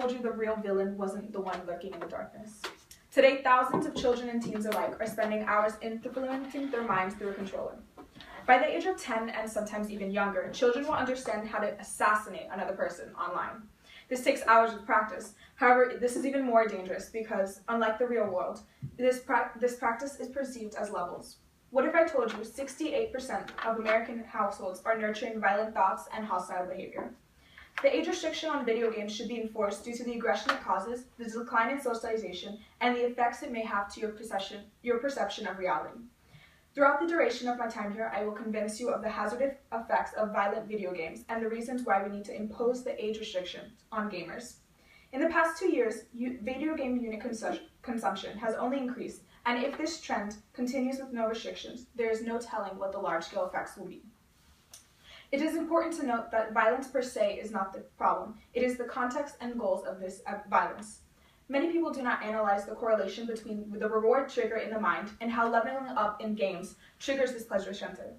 told you the real villain wasn't the one lurking in the darkness? Today, thousands of children and teens alike are spending hours influencing their minds through a controller. By the age of 10 and sometimes even younger, children will understand how to assassinate another person online. This takes hours of practice. However, this is even more dangerous because, unlike the real world, this practice is perceived as levels. What if I told you 68% of American households are nurturing violent thoughts and hostile behavior? The age restriction on video games should be enforced due to the aggression it causes, the decline in socialization, and the effects it may have to your perception of reality. Throughout the duration of my time here, I will convince you of the hazardous effects of violent video games and the reasons why we need to impose the age restrictions on gamers. In the past 2 years, video game unit consumption has only increased, and if this trend continues with no restrictions, there is no telling what the large-scale effects will be. It is important to note that violence per se is not the problem. It is the context and goals of this violence. Many people do not analyze the correlation between the reward trigger in the mind and how leveling up in games triggers this pleasure center.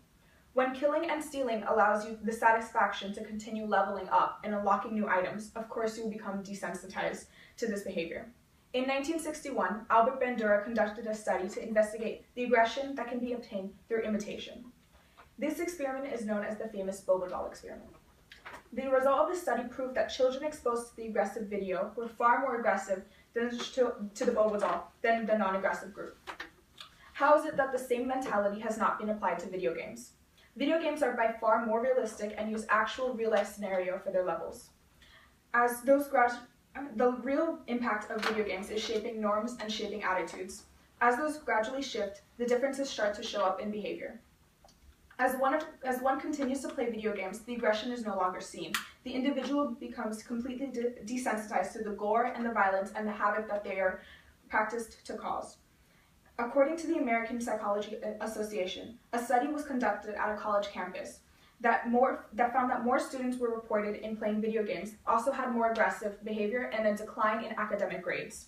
When killing and stealing allows you the satisfaction to continue leveling up and unlocking new items, of course you will become desensitized to this behavior. In 1961, Albert Bandura conducted a study to investigate the aggression that can be obtained through imitation. This experiment is known as the famous Boba doll experiment. The result of the study proved that children exposed to the aggressive video were far more aggressive to the Boba doll than the non-aggressive group. How is it that the same mentality has not been applied to video games? Video games are by far more realistic and use actual real-life scenario for their levels. The real impact of video games is shaping norms and shaping attitudes. As those gradually shift, the differences start to show up in behavior. As one continues to play video games, the aggression is no longer seen. The individual becomes completely desensitized to the gore and the violence and the havoc that they are practiced to cause. According to the American Psychology Association, a study was conducted at a college campus that found that more students were reported in playing video games, also had more aggressive behavior and a decline in academic grades.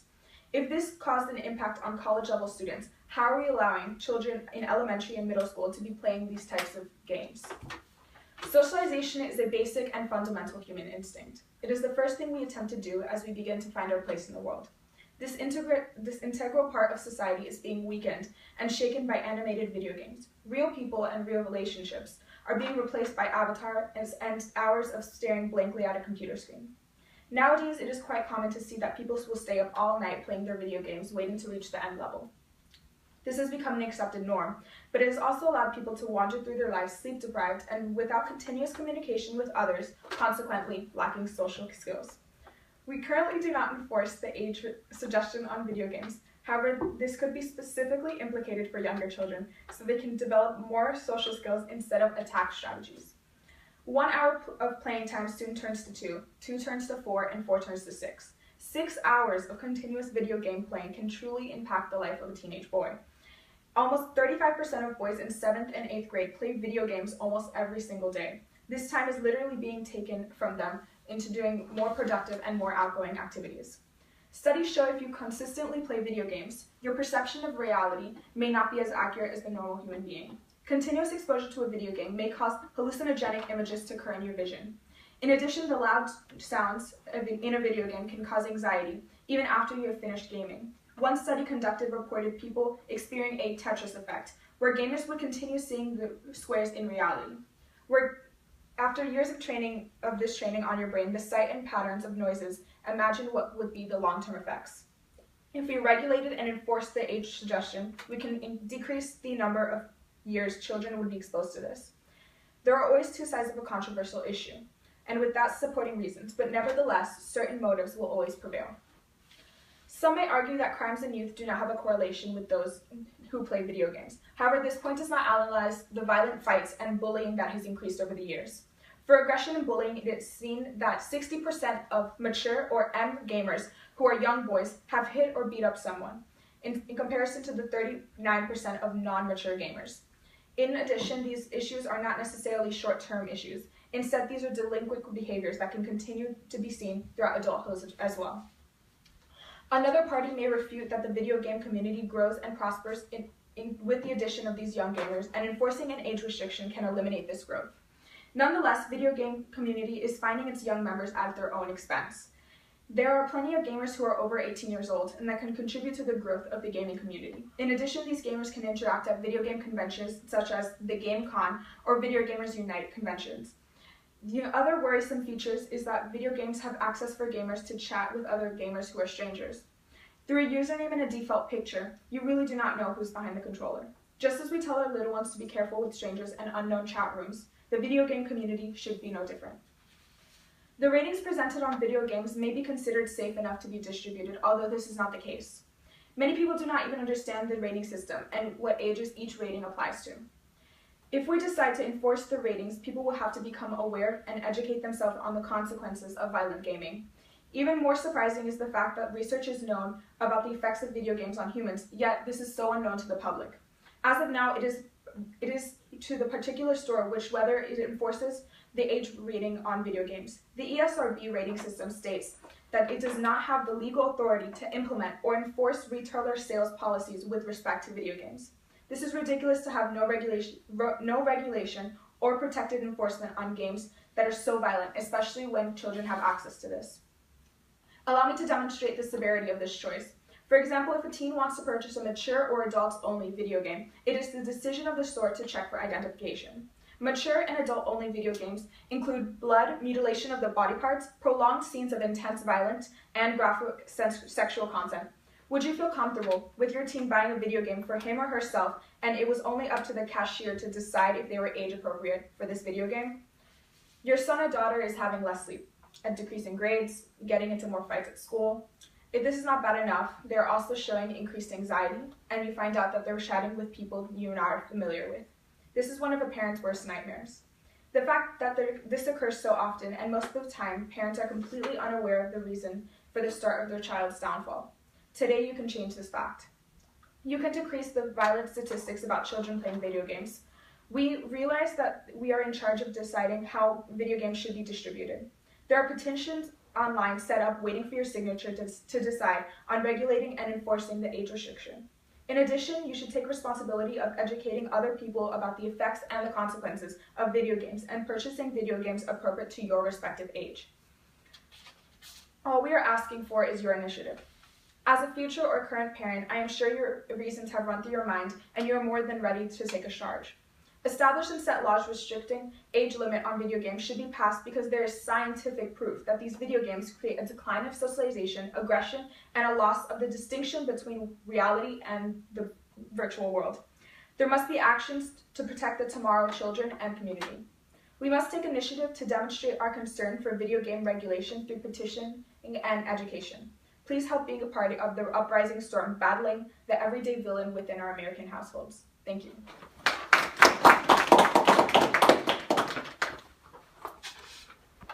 If this caused an impact on college-level students, how are we allowing children in elementary and middle school to be playing these types of games? Socialization is a basic and fundamental human instinct. It is the first thing we attempt to do as we begin to find our place in the world. This integral part of society is being weakened and shaken by animated video games. Real people and real relationships are being replaced by avatars and hours of staring blankly at a computer screen. Nowadays, it is quite common to see that people will stay up all night playing their video games, waiting to reach the end level. This has become an accepted norm, but it has also allowed people to wander through their lives sleep-deprived and without continuous communication with others, consequently lacking social skills. We currently do not enforce the age suggestion on video games. However, this could be specifically implicated for younger children so they can develop more social skills instead of attack strategies. 1 hour of playing time soon turns to 2, 2 turns to 4, and 4 turns to 6. 6 hours of continuous video game playing can truly impact the life of a teenage boy. Almost 35% of boys in 7th and 8th grade play video games almost every single day. This time is literally being taken from them into doing more productive and more outgoing activities. Studies show if you consistently play video games, your perception of reality may not be as accurate as the normal human being. Continuous exposure to a video game may cause hallucinogenic images to occur in your vision. In addition, the loud sounds in a video game can cause anxiety, even after you have finished gaming. One study conducted reported people experiencing a Tetris effect, where gamers would continue seeing the squares in reality. After years of this training on your brain, the sight and patterns of noises, imagine what would be the long-term effects. If we regulated and enforced the age suggestion, we can decrease the number of years children would be exposed to this. There are always two sides of a controversial issue, and with that supporting reasons, but nevertheless, certain motives will always prevail. Some may argue that crimes in youth do not have a correlation with those who play video games. However, this point does not analyze the violent fights and bullying that has increased over the years. For aggression and bullying, it is seen that 60% of mature or M gamers who are young boys have hit or beat up someone, in comparison to the 39% of non-mature gamers. In addition, these issues are not necessarily short-term issues. Instead, these are delinquent behaviors that can continue to be seen throughout adulthood as well. Another party may refute that the video game community grows and prospers with the addition of these young gamers, and enforcing an age restriction can eliminate this growth. Nonetheless, video game community is finding its young members at their own expense. There are plenty of gamers who are over 18 years old and that can contribute to the growth of the gaming community. In addition, these gamers can interact at video game conventions such as the Game Con or Video Gamers Unite conventions. The other worrisome features is that video games have access for gamers to chat with other gamers who are strangers. Through a username and a default picture, you really do not know who's behind the controller. Just as we tell our little ones to be careful with strangers and unknown chat rooms, the video game community should be no different. The ratings presented on video games may be considered safe enough to be distributed, although this is not the case. Many people do not even understand the rating system and what ages each rating applies to. If we decide to enforce the ratings, people will have to become aware and educate themselves on the consequences of violent gaming. Even more surprising is the fact that research is known about the effects of video games on humans, yet this is so unknown to the public. As of now, it is to the particular store which whether it enforces the age rating on video games. The ESRB rating system states that it does not have the legal authority to implement or enforce retailer sales policies with respect to video games. This is ridiculous to have no regulation or protected enforcement on games that are so violent, especially when children have access to this. Allow me to demonstrate the severity of this choice. For example, if a teen wants to purchase a mature or adults-only video game, it is the decision of the store to check for identification. Mature and adult-only video games include blood, mutilation of the body parts, prolonged scenes of intense violence, and graphic sexual content. Would you feel comfortable with your teen buying a video game for him or herself, and it was only up to the cashier to decide if they were age-appropriate for this video game? Your son or daughter is having less sleep, a decrease in grades, getting into more fights at school. If this is not bad enough, they're also showing increased anxiety, and you find out that they're chatting with people you and I are familiar with. This is one of a parent's worst nightmares. The fact that this occurs so often, and most of the time, parents are completely unaware of the reason for the start of their child's downfall. Today, you can change this fact. You can decrease the violent statistics about children playing video games. We realize that we are in charge of deciding how video games should be distributed. There are petitions online set up waiting for your signature to decide on regulating and enforcing the age restriction. In addition, you should take responsibility of educating other people about the effects and the consequences of video games and purchasing video games appropriate to your respective age. All we are asking for is your initiative. As a future or current parent, I am sure your reasons have run through your mind and you are more than ready to take a charge. Establish and set laws restricting age limit on video games should be passed because there is scientific proof that these video games create a decline of socialization, aggression, and a loss of the distinction between reality and the virtual world. There must be actions to protect the tomorrow children and community. We must take initiative to demonstrate our concern for video game regulation through petitioning and education. Please help being a part of the uprising storm battling the everyday villain within our American households. Thank you.